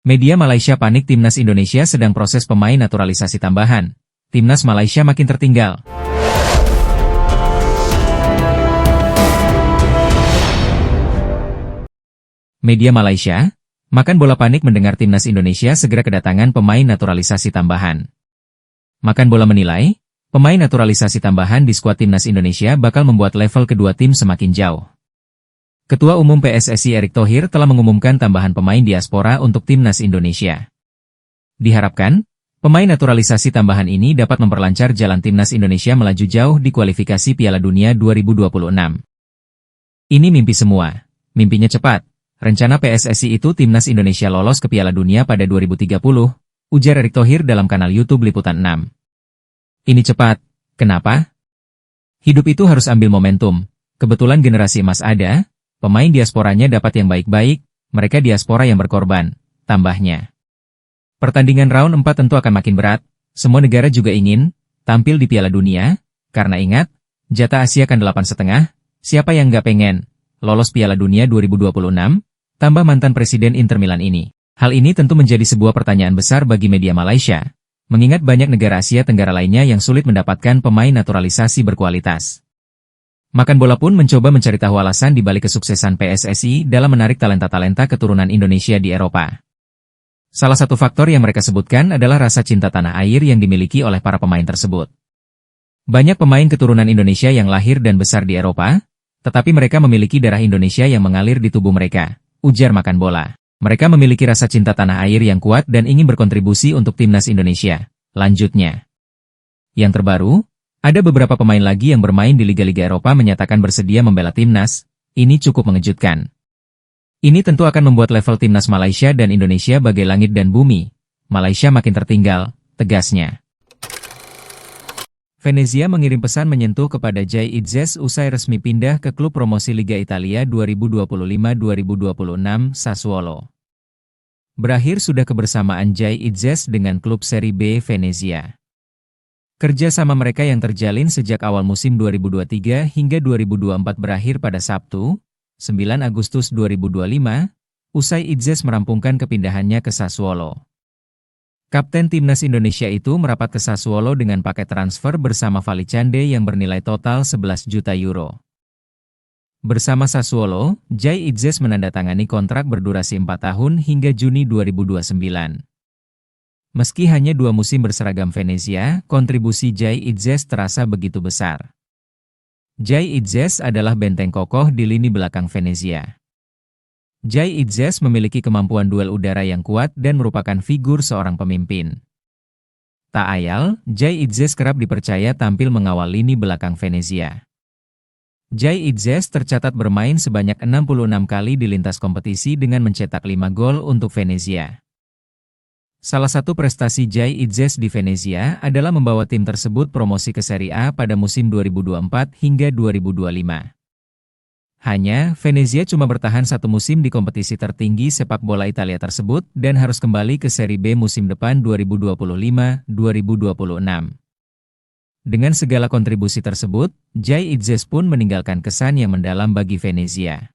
Media Malaysia panik Timnas Indonesia sedang proses pemain naturalisasi tambahan. Timnas Malaysia makin tertinggal. Media Malaysia, makan bola panik mendengar Timnas Indonesia segera kedatangan pemain naturalisasi tambahan. Makan bola menilai, pemain naturalisasi tambahan di skuad Timnas Indonesia bakal membuat level kedua tim semakin jauh. Ketua Umum PSSI Erick Thohir telah mengumumkan tambahan pemain diaspora untuk Timnas Indonesia. Diharapkan, pemain naturalisasi tambahan ini dapat memperlancar jalan Timnas Indonesia melaju jauh di kualifikasi Piala Dunia 2026. Ini mimpi semua. Mimpinya cepat. Rencana PSSI itu Timnas Indonesia lolos ke Piala Dunia pada 2030, ujar Erick Thohir dalam kanal YouTube Liputan 6. Ini cepat. Kenapa? Hidup itu harus ambil momentum. Kebetulan generasi emas ada, pemain diasporanya dapat yang baik-baik, mereka diaspora yang berkorban, tambahnya. Pertandingan round 4 tentu akan makin berat, semua negara juga ingin tampil di Piala Dunia, karena ingat, jatah Asia kan 8,5, siapa yang nggak pengen lolos Piala Dunia 2026, tambah mantan Presiden Inter Milan ini. Hal ini tentu menjadi sebuah pertanyaan besar bagi media Malaysia, mengingat banyak negara Asia Tenggara lainnya yang sulit mendapatkan pemain naturalisasi berkualitas. Makan bola pun mencoba mencari tahu alasan di balik kesuksesan PSSI dalam menarik talenta-talenta keturunan Indonesia di Eropa. Salah satu faktor yang mereka sebutkan adalah rasa cinta tanah air yang dimiliki oleh para pemain tersebut. Banyak pemain keturunan Indonesia yang lahir dan besar di Eropa, tetapi mereka memiliki darah Indonesia yang mengalir di tubuh mereka, ujar Makan Bola. Mereka memiliki rasa cinta tanah air yang kuat dan ingin berkontribusi untuk Timnas Indonesia, lanjutnya. Yang terbaru, ada beberapa pemain lagi yang bermain di liga-liga Eropa menyatakan bersedia membela Timnas, ini cukup mengejutkan. Ini tentu akan membuat level Timnas Malaysia dan Indonesia bagai langit dan bumi. Malaysia makin tertinggal, tegasnya. Venezia mengirim pesan menyentuh kepada Jay Itzes usai resmi pindah ke klub promosi Liga Italia 2025-2026 Sassuolo. Berakhir sudah kebersamaan Jay Itzes dengan klub Serie B Venezia. Kerja sama mereka yang terjalin sejak awal musim 2023 hingga 2024 berakhir pada Sabtu, 9 Agustus 2025, usai Itzes merampungkan kepindahannya ke Sassuolo. Kapten Timnas Indonesia itu merapat ke Sassuolo dengan paket transfer bersama Valicande yang bernilai total 11 juta euro. Bersama Sassuolo, Jay Itzes menandatangani kontrak berdurasi 4 tahun hingga Juni 2029. Meski hanya 2 musim berseragam Venezia, kontribusi Jay Itzes terasa begitu besar. Jay Itzes adalah benteng kokoh di lini belakang Venezia. Jay Itzes memiliki kemampuan duel udara yang kuat dan merupakan figur seorang pemimpin. Tak ayal, Jay Itzes kerap dipercaya tampil mengawal lini belakang Venezia. Jay Itzes tercatat bermain sebanyak 66 kali di lintas kompetisi dengan mencetak 5 gol untuk Venezia. Salah satu prestasi Jay Itzes di Venezia adalah membawa tim tersebut promosi ke Serie A pada musim 2024 hingga 2025. Hanya, Venezia cuma bertahan 1 musim di kompetisi tertinggi sepak bola Italia tersebut dan harus kembali ke Serie B musim depan 2025-2026. Dengan segala kontribusi tersebut, Jay Itzes pun meninggalkan kesan yang mendalam bagi Venezia.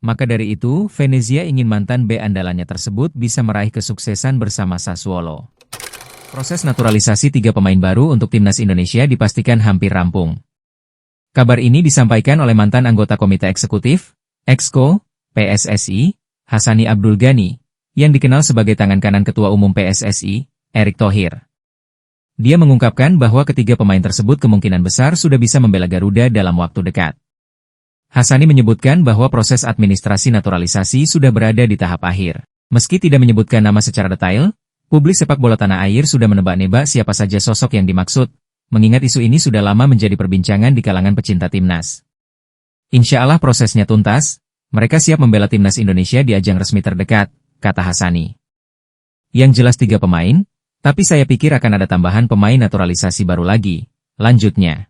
Maka dari itu, Venezia ingin mantan B andalannya tersebut bisa meraih kesuksesan bersama Sassuolo. Proses naturalisasi 3 pemain baru untuk Timnas Indonesia dipastikan hampir rampung. Kabar ini disampaikan oleh mantan anggota Komite Eksekutif, Exco, PSSI, Hassani Abdul Ghani, yang dikenal sebagai tangan kanan Ketua Umum PSSI, Erick Thohir. Dia mengungkapkan bahwa ketiga pemain tersebut kemungkinan besar sudah bisa membela Garuda dalam waktu dekat. Hassani menyebutkan bahwa proses administrasi naturalisasi sudah berada di tahap akhir. Meski tidak menyebutkan nama secara detail, publik sepak bola tanah air sudah menebak-nebak siapa saja sosok yang dimaksud, mengingat isu ini sudah lama menjadi perbincangan di kalangan pecinta timnas. Insya Allah prosesnya tuntas, mereka siap membela timnas Indonesia di ajang resmi terdekat, kata Hassani. Yang jelas 3 pemain, tapi saya pikir akan ada tambahan pemain naturalisasi baru lagi, lanjutnya.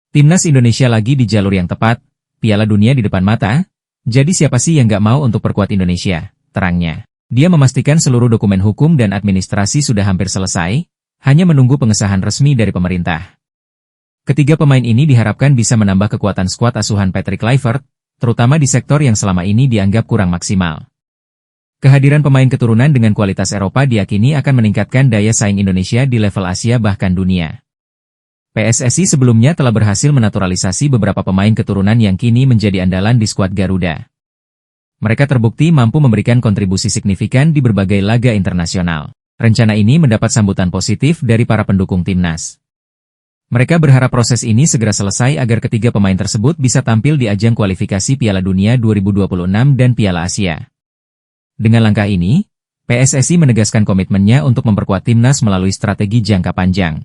Timnas Indonesia lagi di jalur yang tepat, Piala Dunia di depan mata, jadi siapa sih yang nggak mau untuk perkuat Indonesia, terangnya. Dia memastikan seluruh dokumen hukum dan administrasi sudah hampir selesai, hanya menunggu pengesahan resmi dari pemerintah. Ketiga pemain ini diharapkan bisa menambah kekuatan skuad asuhan Patrick Kluivert, terutama di sektor yang selama ini dianggap kurang maksimal. Kehadiran pemain keturunan dengan kualitas Eropa diyakini akan meningkatkan daya saing Indonesia di level Asia bahkan dunia. PSSI sebelumnya telah berhasil menaturalisasi beberapa pemain keturunan yang kini menjadi andalan di skuad Garuda. Mereka terbukti mampu memberikan kontribusi signifikan di berbagai laga internasional. Rencana ini mendapat sambutan positif dari para pendukung timnas. Mereka berharap proses ini segera selesai agar ketiga pemain tersebut bisa tampil di ajang kualifikasi Piala Dunia 2026 dan Piala Asia. Dengan langkah ini, PSSI menegaskan komitmennya untuk memperkuat timnas melalui strategi jangka panjang.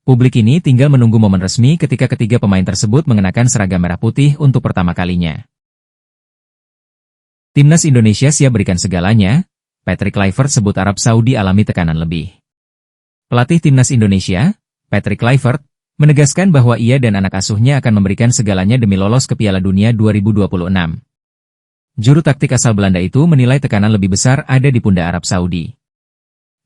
Publik ini tinggal menunggu momen resmi ketika ketiga pemain tersebut mengenakan seragam merah putih untuk pertama kalinya. Timnas Indonesia siap berikan segalanya, Patrick Kluivert sebut Arab Saudi alami tekanan lebih. Pelatih Timnas Indonesia, Patrick Kluivert, menegaskan bahwa ia dan anak asuhnya akan memberikan segalanya demi lolos ke Piala Dunia 2026. Juru taktik asal Belanda itu menilai tekanan lebih besar ada di pundak Arab Saudi.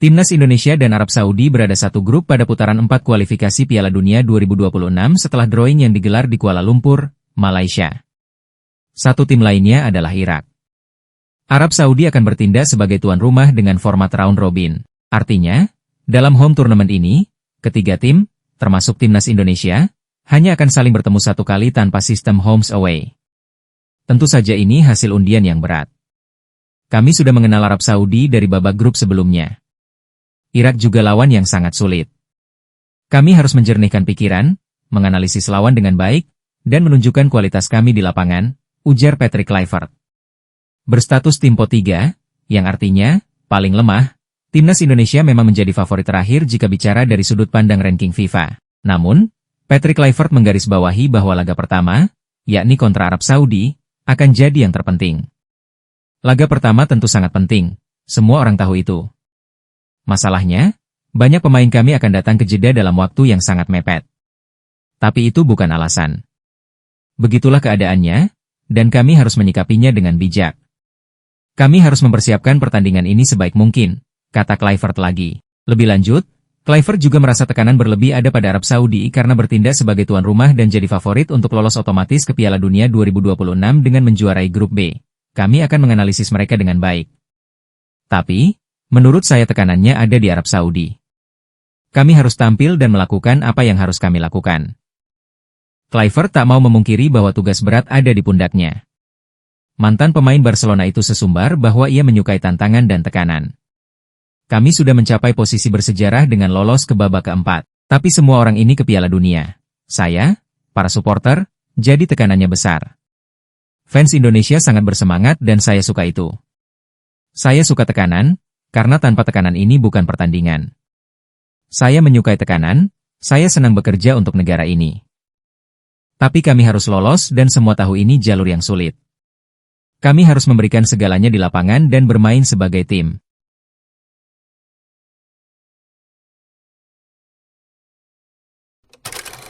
Timnas Indonesia dan Arab Saudi berada satu grup pada putaran 4 kualifikasi Piala Dunia 2026 setelah drawing yang digelar di Kuala Lumpur, Malaysia. Satu tim lainnya adalah Irak. Arab Saudi akan bertindak sebagai tuan rumah dengan format round robin. Artinya, dalam home tournament ini, ketiga tim, termasuk Timnas Indonesia, hanya akan saling bertemu satu kali tanpa sistem homes away. Tentu saja ini hasil undian yang berat. Kami sudah mengenal Arab Saudi dari babak grup sebelumnya. Irak juga lawan yang sangat sulit. Kami harus menjernihkan pikiran, menganalisis lawan dengan baik, dan menunjukkan kualitas kami di lapangan, ujar Patrick Kluivert. Berstatus tim pot 3, yang artinya, paling lemah, Timnas Indonesia memang menjadi favorit terakhir jika bicara dari sudut pandang ranking FIFA. Namun, Patrick Kluivert menggarisbawahi bahwa laga pertama, yakni kontra Arab Saudi, akan jadi yang terpenting. Laga pertama tentu sangat penting, semua orang tahu itu. Masalahnya, banyak pemain kami akan datang ke Jeddah dalam waktu yang sangat mepet. Tapi itu bukan alasan. Begitulah keadaannya, dan kami harus menyikapinya dengan bijak. Kami harus mempersiapkan pertandingan ini sebaik mungkin, kata Kluivert lagi. Lebih lanjut, Kluivert juga merasa tekanan berlebih ada pada Arab Saudi karena bertindak sebagai tuan rumah dan jadi favorit untuk lolos otomatis ke Piala Dunia 2026 dengan menjuarai grup B. Kami akan menganalisis mereka dengan baik. Tapi, menurut saya tekanannya ada di Arab Saudi. Kami harus tampil dan melakukan apa yang harus kami lakukan. Kluivert tak mau memungkiri bahwa tugas berat ada di pundaknya. Mantan pemain Barcelona itu sesumbar bahwa ia menyukai tantangan dan tekanan. Kami sudah mencapai posisi bersejarah dengan lolos ke babak keempat. Tapi semua orang ini ke Piala Dunia. Saya, para supporter, jadi tekanannya besar. Fans Indonesia sangat bersemangat dan saya suka itu. Saya suka tekanan, karena tanpa tekanan ini bukan pertandingan. Saya menyukai tekanan, saya senang bekerja untuk negara ini. Tapi kami harus lolos dan semua tahu ini jalur yang sulit. Kami harus memberikan segalanya di lapangan dan bermain sebagai tim.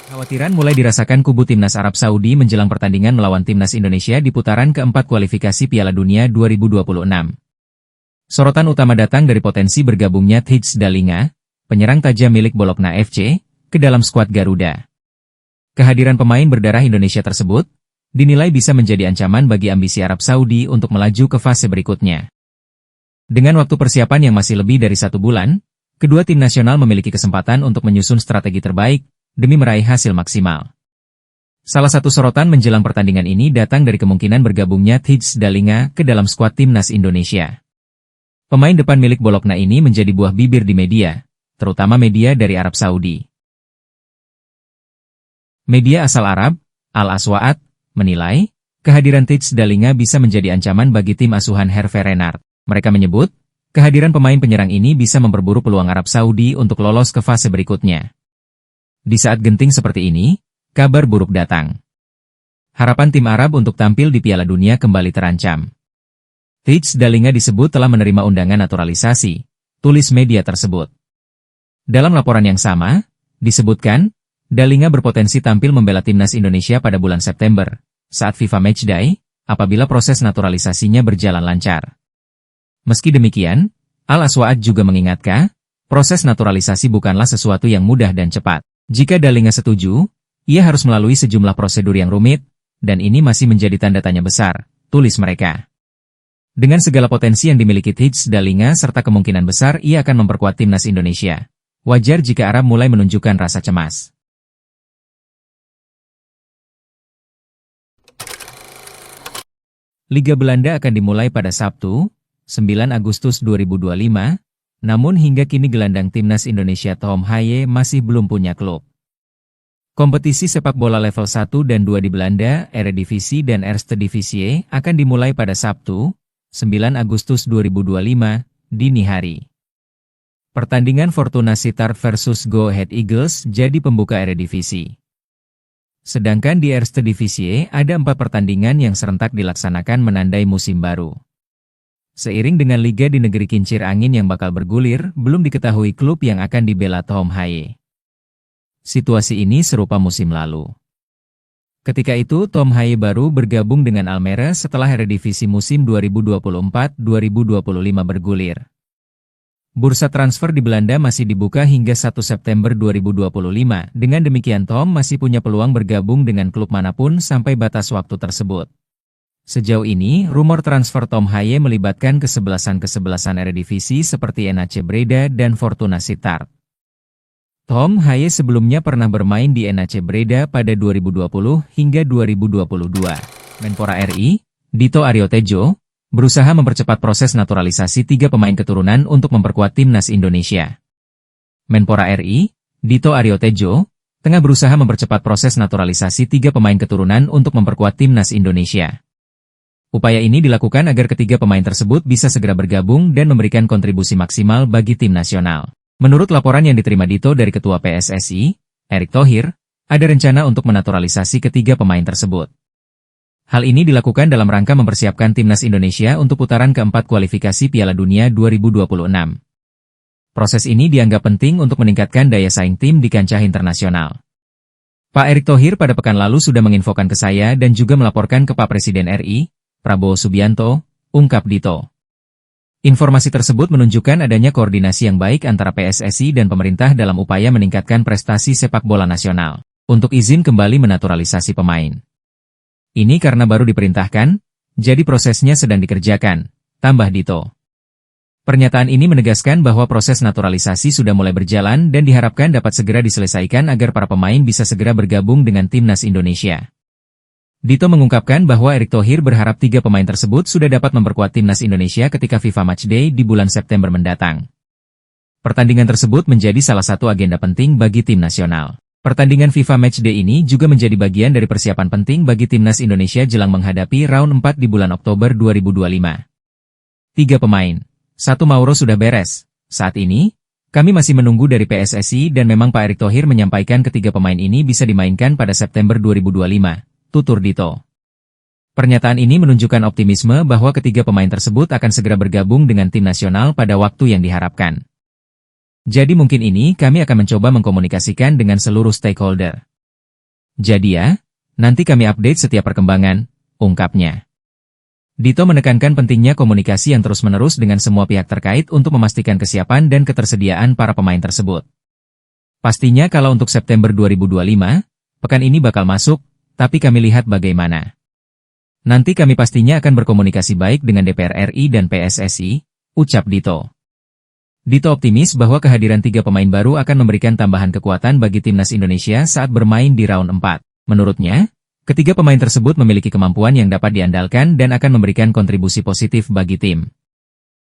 Kekhawatiran mulai dirasakan kubu Timnas Arab Saudi menjelang pertandingan melawan Timnas Indonesia di putaran keempat kualifikasi Piala Dunia 2026. Sorotan utama datang dari potensi bergabungnya Thijs Dallinga, penyerang tajam milik Bologna FC, ke dalam skuad Garuda. Kehadiran pemain berdarah Indonesia tersebut dinilai bisa menjadi ancaman bagi ambisi Arab Saudi untuk melaju ke fase berikutnya. Dengan waktu persiapan yang masih lebih dari 1 bulan, kedua tim nasional memiliki kesempatan untuk menyusun strategi terbaik demi meraih hasil maksimal. Salah satu sorotan menjelang pertandingan ini datang dari kemungkinan bergabungnya Thijs Dallinga ke dalam skuad Timnas Indonesia. Pemain depan milik Bologna ini menjadi buah bibir di media, terutama media dari Arab Saudi. Media asal Arab, Al-Aswaat, menilai, kehadiran Thijs Dallinga bisa menjadi ancaman bagi tim asuhan Hervé Renard. Mereka menyebut, kehadiran pemain penyerang ini bisa memperburuk peluang Arab Saudi untuk lolos ke fase berikutnya. Di saat genting seperti ini, kabar buruk datang. Harapan tim Arab untuk tampil di Piala Dunia kembali terancam. Thijs Dallinga disebut telah menerima undangan naturalisasi, tulis media tersebut. Dalam laporan yang sama, disebutkan, Dallinga berpotensi tampil membela timnas Indonesia pada bulan September, saat FIFA Matchday, apabila proses naturalisasinya berjalan lancar. Meski demikian, Al-Aswaat juga mengingatkan, proses naturalisasi bukanlah sesuatu yang mudah dan cepat. Jika Dallinga setuju, ia harus melalui sejumlah prosedur yang rumit, dan ini masih menjadi tanda tanya besar, tulis mereka. Dengan segala potensi yang dimiliki Tijs Dalinga serta kemungkinan besar ia akan memperkuat timnas Indonesia. Wajar jika Arab mulai menunjukkan rasa cemas. Liga Belanda akan dimulai pada Sabtu, 9 Agustus 2025, namun hingga kini gelandang timnas Indonesia Tom Haye masih belum punya klub. Kompetisi sepak bola level 1 dan 2 di Belanda, Eredivisie dan Eerste Divisie, akan dimulai pada Sabtu, 9 Agustus 2025, dini hari. Pertandingan Fortuna Sittard versus Go Ahead Eagles jadi pembuka Eredivisie. Sedangkan di Eerste Divisie ada 4 pertandingan yang serentak dilaksanakan menandai musim baru. Seiring dengan liga di negeri kincir angin yang bakal bergulir, belum diketahui klub yang akan dibela Tom Haye. Situasi ini serupa musim lalu. Ketika itu Tom Haye baru bergabung dengan Almere setelah Eredivisie musim 2024-2025 bergulir. Bursa transfer di Belanda masih dibuka hingga 1 September 2025, dengan demikian Tom masih punya peluang bergabung dengan klub manapun sampai batas waktu tersebut. Sejauh ini, rumor transfer Tom Haye melibatkan kesebelasan Eredivisie seperti NAC Breda dan Fortuna Sittard. Tom Haye sebelumnya pernah bermain di NAC Breda pada 2020 hingga 2022. Menpora RI, Dito Aryo Tejo, berusaha mempercepat proses naturalisasi 3 pemain keturunan untuk memperkuat timnas Indonesia. Menpora RI, Dito Aryo Tejo, tengah berusaha mempercepat proses naturalisasi 3 pemain keturunan untuk memperkuat timnas Indonesia. Upaya ini dilakukan agar ketiga pemain tersebut bisa segera bergabung dan memberikan kontribusi maksimal bagi tim nasional. Menurut laporan yang diterima Dito dari Ketua PSSI, Erick Thohir, ada rencana untuk menaturalisasi ketiga pemain tersebut. Hal ini dilakukan dalam rangka mempersiapkan timnas Indonesia untuk putaran keempat kualifikasi Piala Dunia 2026. Proses ini dianggap penting untuk meningkatkan daya saing tim di kancah internasional. Pak Erick Thohir pada pekan lalu sudah menginfokan ke saya dan juga melaporkan ke Pak Presiden RI, Prabowo Subianto, ungkap Dito. Informasi tersebut menunjukkan adanya koordinasi yang baik antara PSSI dan pemerintah dalam upaya meningkatkan prestasi sepak bola nasional, untuk izin kembali menaturalisasi pemain. Ini karena baru diperintahkan, jadi prosesnya sedang dikerjakan, tambah Dito. Pernyataan ini menegaskan bahwa proses naturalisasi sudah mulai berjalan dan diharapkan dapat segera diselesaikan agar para pemain bisa segera bergabung dengan timnas Indonesia. Dito mengungkapkan bahwa Erick Thohir berharap 3 pemain tersebut sudah dapat memperkuat timnas Indonesia ketika FIFA Matchday di bulan September mendatang. Pertandingan tersebut menjadi salah satu agenda penting bagi tim nasional. Pertandingan FIFA Matchday ini juga menjadi bagian dari persiapan penting bagi timnas Indonesia jelang menghadapi round 4 di bulan Oktober 2025. 3 pemain. 1 Mauro sudah beres. Saat ini, kami masih menunggu dari PSSI dan memang Pak Erick Thohir menyampaikan ketiga pemain ini bisa dimainkan pada September 2025. Tutur Dito. Pernyataan ini menunjukkan optimisme bahwa ketiga pemain tersebut akan segera bergabung dengan tim nasional pada waktu yang diharapkan. Jadi mungkin ini kami akan mencoba mengkomunikasikan dengan seluruh stakeholder. Jadi ya, nanti kami update setiap perkembangan, ungkapnya. Dito menekankan pentingnya komunikasi yang terus-menerus dengan semua pihak terkait untuk memastikan kesiapan dan ketersediaan para pemain tersebut. Pastinya kalau untuk September 2025, pekan ini bakal masuk, tapi kami lihat bagaimana. Nanti kami pastinya akan berkomunikasi baik dengan DPR RI dan PSSI, ucap Dito. Dito optimis bahwa kehadiran 3 pemain baru akan memberikan tambahan kekuatan bagi timnas Indonesia saat bermain di round 4. Menurutnya, ketiga pemain tersebut memiliki kemampuan yang dapat diandalkan dan akan memberikan kontribusi positif bagi tim.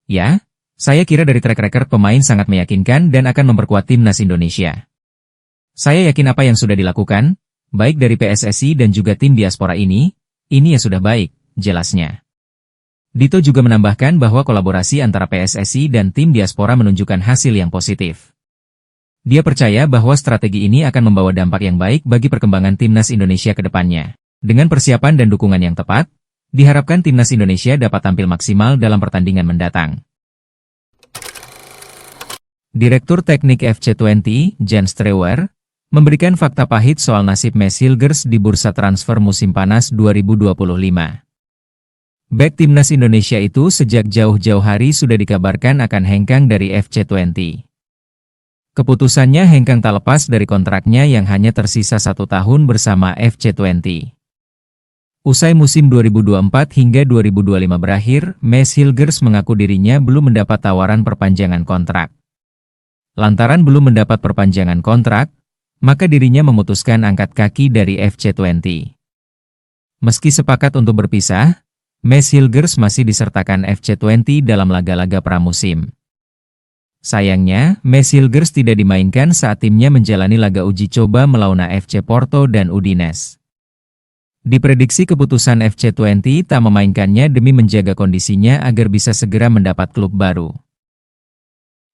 Ya, saya kira dari track record pemain sangat meyakinkan dan akan memperkuat timnas Indonesia. Saya yakin apa yang sudah dilakukan, baik dari PSSI dan juga tim diaspora ini ya sudah baik, jelasnya. Dito juga menambahkan bahwa kolaborasi antara PSSI dan tim diaspora menunjukkan hasil yang positif. Dia percaya bahwa strategi ini akan membawa dampak yang baik bagi perkembangan timnas Indonesia ke depannya. Dengan persiapan dan dukungan yang tepat, diharapkan timnas Indonesia dapat tampil maksimal dalam pertandingan mendatang. Direktur Teknik FC20, Jan Strewer, memberikan fakta pahit soal nasib Mads Hilgers di bursa transfer musim panas 2025. Bek timnas Indonesia itu sejak jauh-jauh hari sudah dikabarkan akan hengkang dari FC20. Keputusannya hengkang tak lepas dari kontraknya yang hanya tersisa 1 tahun bersama FC20. Usai musim 2024 hingga 2025 berakhir, Mads Hilgers mengaku dirinya belum mendapat tawaran perpanjangan kontrak. Lantaran belum mendapat perpanjangan kontrak, maka dirinya memutuskan angkat kaki dari FC20. Meski sepakat untuk berpisah, Mads Hilgers masih disertakan FC20 dalam laga-laga pramusim. Sayangnya, Mads Hilgers tidak dimainkan saat timnya menjalani laga uji coba melawan FC Porto dan Udinese. Diprediksi keputusan FC20 tak memainkannya demi menjaga kondisinya agar bisa segera mendapat klub baru.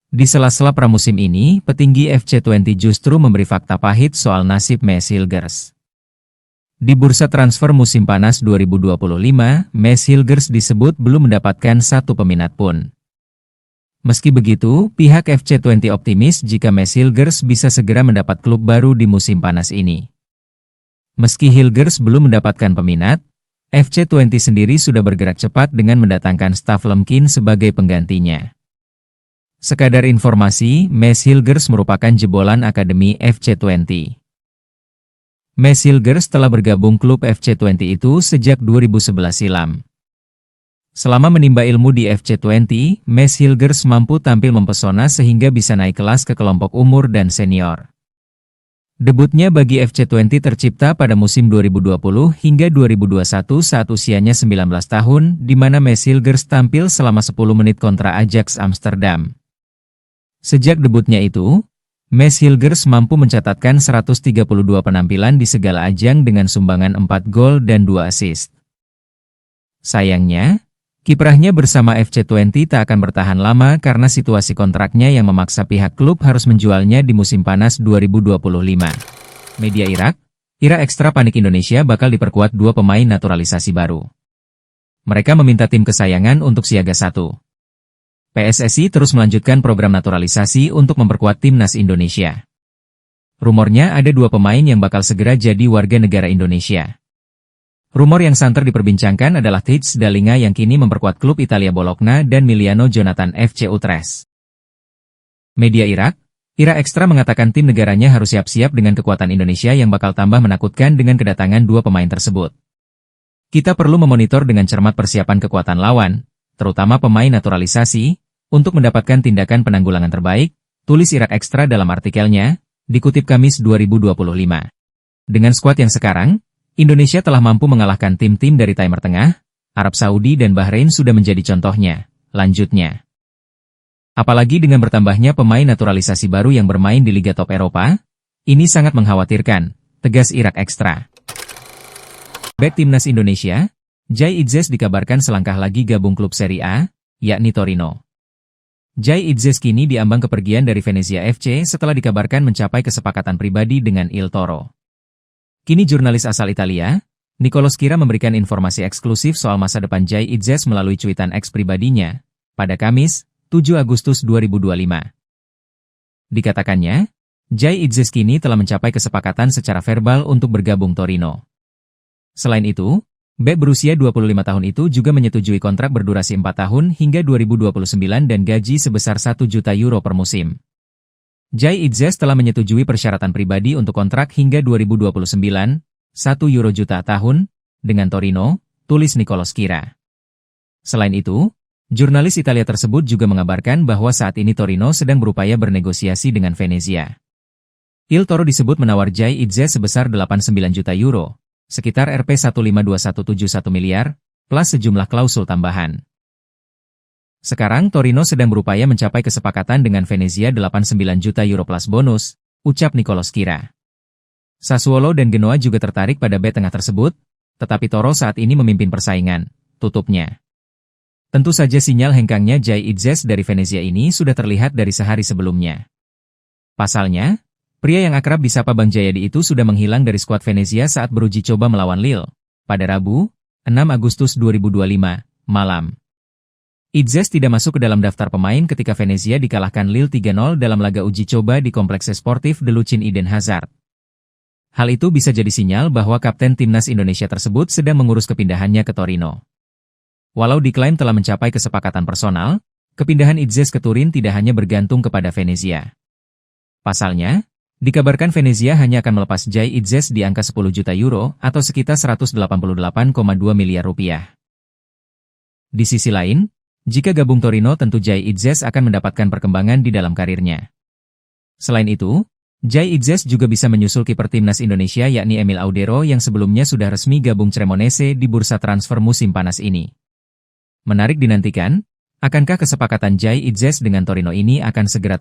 Di sela-sela pramusim ini, petinggi FC20 justru memberi fakta pahit soal nasib Mads Hilgers. Di bursa transfer musim panas 2025, Mads Hilgers disebut belum mendapatkan satu peminat pun. Meski begitu, pihak FC20 optimis jika Mads Hilgers bisa segera mendapat klub baru di musim panas ini. Meski Hilgers belum mendapatkan peminat, FC20 sendiri sudah bergerak cepat dengan mendatangkan Staff Lemkin sebagai penggantinya. Sekadar informasi, Mads Hilgers merupakan jebolan akademi FC20. Mads Hilgers telah bergabung klub FC20 itu sejak 2011 silam. Selama menimba ilmu di FC20, Mads Hilgers mampu tampil mempesona sehingga bisa naik kelas ke kelompok umur dan senior. Debutnya bagi FC20 tercipta pada musim 2020 hingga 2021 saat usianya 19 tahun, di mana Mads Hilgers tampil selama 10 menit kontra Ajax Amsterdam. Sejak debutnya itu, Mads Hilgers mampu mencatatkan 132 penampilan di segala ajang dengan sumbangan 4 gol dan 2 assist. Sayangnya, kiprahnya bersama FC20 tak akan bertahan lama karena situasi kontraknya yang memaksa pihak klub harus menjualnya di musim panas 2025. Media Irak, Irak Ekstra Panik Indonesia bakal diperkuat 2 pemain naturalisasi baru. Mereka meminta tim kesayangan untuk siaga 1. PSSI terus melanjutkan program naturalisasi untuk memperkuat timnas Indonesia. Rumornya ada 2 pemain yang bakal segera jadi warga negara Indonesia. Rumor yang santer diperbincangkan adalah Tijs Dalinga yang kini memperkuat klub Italia Bologna dan Miliano Jonathan FC Utrecht. Media Irak, Irak Ekstra mengatakan tim negaranya harus siap-siap dengan kekuatan Indonesia yang bakal tambah menakutkan dengan kedatangan 2 pemain tersebut. Kita perlu memonitor dengan cermat persiapan kekuatan lawan, terutama pemain naturalisasi, untuk mendapatkan tindakan penanggulangan terbaik, tulis Irak Ekstra dalam artikelnya, dikutip Kamis 2025. Dengan skuad yang sekarang, Indonesia telah mampu mengalahkan tim-tim dari Timur Tengah, Arab Saudi dan Bahrain sudah menjadi contohnya, lanjutnya. Apalagi dengan bertambahnya pemain naturalisasi baru yang bermain di Liga Top Eropa, ini sangat mengkhawatirkan, tegas Irak Ekstra. Bek timnas Indonesia, Jai Idzes dikabarkan selangkah lagi gabung klub Serie A, yakni Torino. Jai Idzes kini diambang kepergian dari Venezia FC setelah dikabarkan mencapai kesepakatan pribadi dengan Il Toro. Kini jurnalis asal Italia, Nicolo Schira memberikan informasi eksklusif soal masa depan Jai Idzes melalui cuitan eks pribadinya, pada Kamis, 7 Agustus 2025. Dikatakannya, Jai Idzes kini telah mencapai kesepakatan secara verbal untuk bergabung Torino. Selain itu, bek berusia 25 tahun itu juga menyetujui kontrak berdurasi 4 tahun hingga 2029 dan gaji sebesar 1 juta euro per musim. Jai Idzes telah menyetujui persyaratan pribadi untuk kontrak hingga 2029, 1 euro juta tahun, dengan Torino, tulis Nicolo Schira. Selain itu, jurnalis Italia tersebut juga mengabarkan bahwa saat ini Torino sedang berupaya bernegosiasi dengan Venezia. Il Toro disebut menawar Jai Idzes sebesar 89 juta euro, sekitar Rp152,171 miliar, plus sejumlah klausul tambahan. Sekarang Torino sedang berupaya mencapai kesepakatan dengan Venezia 89 juta euro plus bonus, ucap Nicolo Schira. Sassuolo dan Genoa juga tertarik pada bek tengah tersebut, tetapi Toro saat ini memimpin persaingan, tutupnya. Tentu saja sinyal hengkangnya Jai Idzes dari Venezia ini sudah terlihat dari sehari sebelumnya. Pasalnya, pria yang akrab disapa Bang Jayadi itu sudah menghilang dari skuad Venezia saat beruji coba melawan Lille, pada Rabu, 6 Agustus 2025, malam. Idzes tidak masuk ke dalam daftar pemain ketika Venezia dikalahkan Lille 3-0 dalam laga uji coba di Kompleks Sportif de Lucin Eden Hazard. Hal itu bisa jadi sinyal bahwa kapten timnas Indonesia tersebut sedang mengurus kepindahannya ke Torino. Walau diklaim telah mencapai kesepakatan personal, kepindahan Idzes ke Turin tidak hanya bergantung kepada Venezia. Pasalnya, Dikabarkan Venezia hanya akan melepas Jay Itzes di angka 10 juta euro atau sekitar 188,2 miliar rupiah. Di sisi lain, jika gabung Torino tentu Jay Itzes akan mendapatkan perkembangan di dalam karirnya. Selain itu, Jay Itzes juga bisa menyusul kiper timnas Indonesia yakni Emil Audero yang sebelumnya sudah resmi gabung Cremonese di bursa transfer musim panas ini. Menarik dinantikan, akankah kesepakatan Jay Itzes dengan Torino ini akan segera